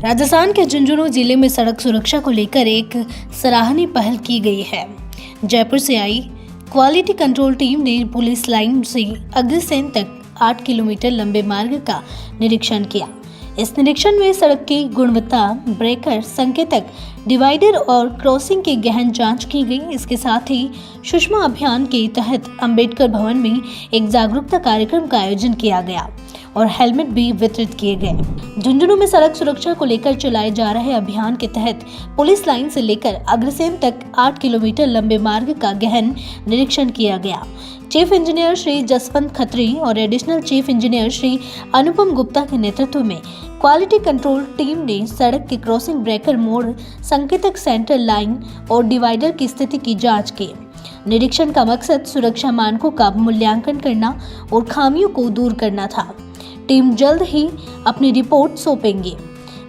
राजस्थान के झुंझुनू जिले में सड़क सुरक्षा को लेकर एक सराहनीय पहल की गई है। जयपुर से आई क्वालिटी कंट्रोल टीम ने पुलिस लाइन से अग्रसेन तक 8 किलोमीटर लंबे मार्ग का निरीक्षण किया। इस निरीक्षण में सड़क की गुणवत्ता, ब्रेकर, संकेतक, डिवाइडर और क्रॉसिंग की गहन जांच की गई। इसके साथ ही सुषमा अभियान के तहत अंबेडकर भवन में एक जागरूकता कार्यक्रम का आयोजन किया गया और हेलमेट भी वितरित किए गए। झुंझुनू में सड़क सुरक्षा को लेकर चलाए जा रहे अभियान के तहत पुलिस लाइन से लेकर अग्रसेन तक 8 किलोमीटर लंबे मार्ग का गहन निरीक्षण किया गया। चीफ इंजीनियर श्री जसवंत खत्री और additional chief engineer Shri Anupam Gupta के नेतृत्व में क्वालिटी कंट्रोल टीम ने सड़क के क्रॉसिंग, ब्रेकर, मोड़, संकेतक, सेंटर लाइन और डिवाइडर की स्थिति की जांच की। निरीक्षण का मकसद सुरक्षा मानकों का मूल्यांकन करना और खामियों को दूर करना था। टीम जल्द ही अपनी रिपोर्ट सौंपेंगी,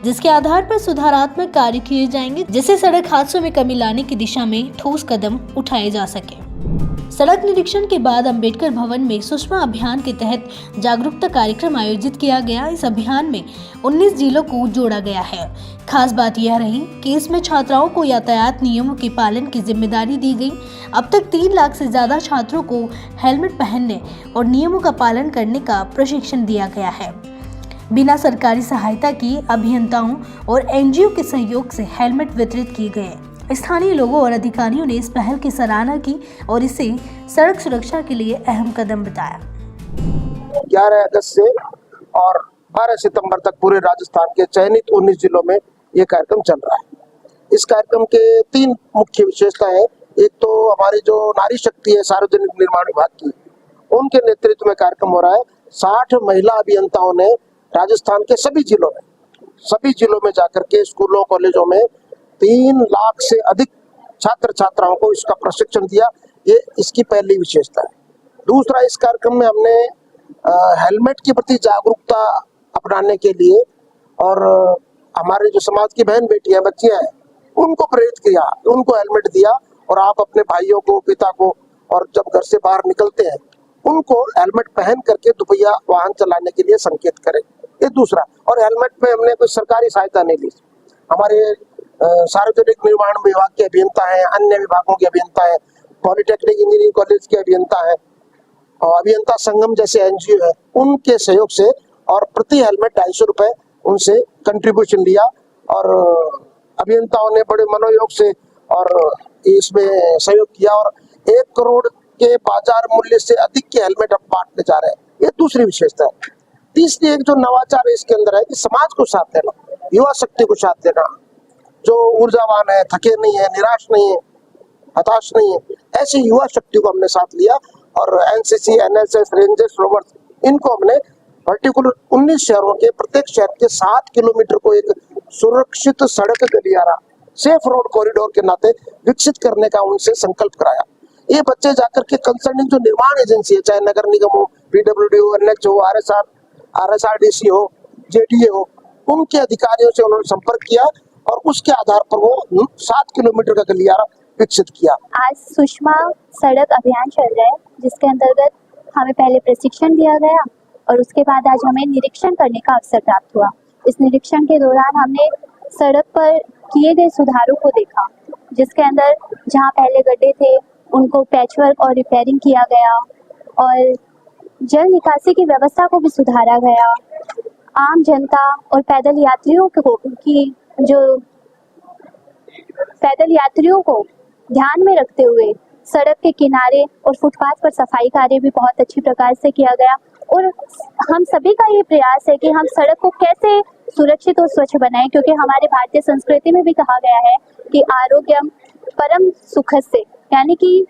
जिसके आधार पर सुधारात्मक कार्य किए जाएंगे, जिससे सड़क हादसों में कमी लाने की दिशा में ठोस कदम उठाए जा सके। सड़क निरीक्षण के बाद अंबेडकर भवन में सुषमा अभियान के तहत जागरूकता कार्यक्रम आयोजित किया गया। इस अभियान में 19 जिलों को जोड़ा गया है। खास बात यह रही कि इसमें छात्राओं को यातायात नियमों के पालन की जिम्मेदारी दी गई। अब तक 3 लाख से ज्यादा छात्रों को हेलमेट पहनने और नियमों का पालन करने का प्रशिक्षण दिया गया है। बिना सरकारी सहायता के अभियंताओं और एनजीओ के सहयोग से हेलमेट वितरित किए गए। स्थानीय लोगों और अधिकारियों ने इस पहल की सराहना की और इसे सड़क सुरक्षा के लिए अहम कदम बताया। 11 अगस्त से और 12 सितंबर तक पूरे राजस्थान के चयनित 19 जिलों में ये कार्यक्रम चल रहा है। इस कार्यक्रम के 3 मुख्य विशेषताएं हैं। एक तो हमारी जो नारी शक्ति है सार्वजनिक निर्माण विभाग की, उनके नेतृत्व में कार्यक्रम हो रहा है। 60 महिला अभियंताओं ने राजस्थान के सभी जिलों में जाकर के स्कूलों, कॉलेजों में 3 लाख से अधिक छात्र छात्राओं को इसका प्रशिक्षण दिया। ये इसकी पहली विशेषता है। दूसरा, इस कार्यक्रम में हमने हेलमेट के प्रति जागरूकता अपनाने के लिए और हमारे जो समाज की बहन बेटियां, बच्चियां हैं, उनको प्रेरित किया, उनको हेलमेट दिया और आप अपने भाइयों को, पिता को, और जब घर से बाहर निकलते हैं उनको हेलमेट पहन करके दुपहिया वाहन चलाने के लिए संकेत करें। ये दूसरा। और हेलमेट में हमने कोई सरकारी सहायता नहीं ली। हमारे सार्वजनिक निर्माण विभाग के अभियंता हैं, अन्य विभागों के अभियंता हैं, पॉलिटेक्निक इंजीनियरिंग कॉलेज के अभियंता हैं और अभियंता संगम जैसे एनजीओ है, उनके सहयोग से और प्रति हेलमेट 250 रुपए उनसे कंट्रीब्यूशन लिया और अभियंताओं ने बड़े मनोयोग से और इसमें सहयोग किया और 1 करोड़ के बाजार मूल्य से अधिक के हेलमेट अब बांटने जा रहे हैं। ये दूसरी विशेषता है। तीसरी एक जो नवाचार इसके अंदर है कि समाज को साथ देना, युवा शक्ति को साथ देना, जो ऊर्जावान है, थके नहीं है, निराश नहीं है, हताश नहीं है, ऐसी युवा शक्ति को हमने साथ लिया और एनसीसी, एनएसएस, रेंजर्स, रोवर्स, इनको हमने पर्टिकुलर 19 शहरों के प्रत्येक शहर के 7 किलोमीटर को एक सुरक्षित सड़क गलियारा, सेफ रोड कॉरिडोर के नाते विकसित करने का उनसे संकल्प कराया। ये बच्चे जाकर के कंसर्निंग जो निर्माण एजेंसी है, चाहे नगर निगम हो, पीडब्ल्यूडी हो, एनएच हो, आरएसआरडीसी हो, जेडीए हो, उनके अधिकारियों से उन्होंने संपर्क किया और उसके आधार पर वो 7 किलोमीटर का गलियारा विकसित किया। आज सुषमा सड़क अभियान चल रहा है, जिसके अंतर्गत हमें पहले प्रशिक्षण दिया गया और उसके बाद आज हमें निरीक्षण करने का अवसर प्राप्त हुआ। इस निरीक्षण के दौरान हमने सड़क पर किए गए सुधारों को देखा, जिसके अंदर जहां पहले गड्ढे थे उनको पैचवर्क और रिपेयरिंग किया गया और जल निकासी की व्यवस्था को भी सुधारा गया। आम जनता और पैदल यात्रियों को ध्यान में रखते हुए सड़क के किनारे और फुटपाथ पर सफाई कार्य भी बहुत अच्छी प्रकार से किया गया और हम सभी का ये प्रयास है कि हम सड़क को कैसे सुरक्षित और स्वच्छ बनाएं, क्योंकि हमारे भारतीय संस्कृति में भी कहा गया है कि आरोग्यम परम सुखस्य, यानी कि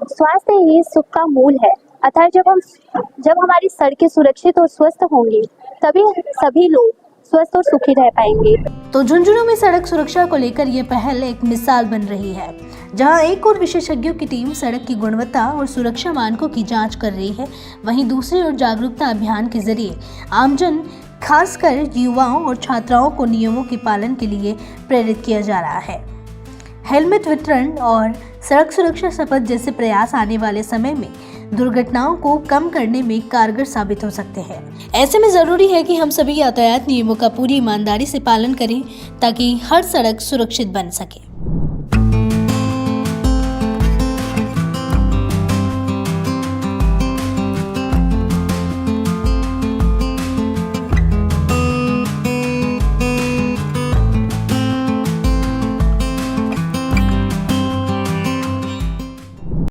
स्वास्थ्य ही सुख का मूल है। अतः जब हमारी सड़कें सुरक्षित और स्वस्थ होंगी तभी सभी लोग स्वस्थ और सुखी रह पाएंगे। तो झुंझुनू में सड़क सुरक्षा को लेकर ये पहल एक मिसाल बन रही है, जहां एक और विशेषज्ञों की टीम सड़क की गुणवत्ता और सुरक्षा मानकों की जांच कर रही है, वहीं दूसरी ओर जागरूकता अभियान के जरिए आमजन, खासकर युवाओं और छात्राओं को नियमों के पालन के लिए प्रेरित किया जा रहा है। हेलमेट वितरण और सड़क सुरक्षा शपथ जैसे प्रयास आने वाले समय में दुर्घटनाओं को कम करने में कारगर साबित हो सकते हैं। ऐसे में जरूरी है कि हम सभी यातायात नियमों का पूरी ईमानदारी से पालन करें ताकि हर सड़क सुरक्षित बन सके।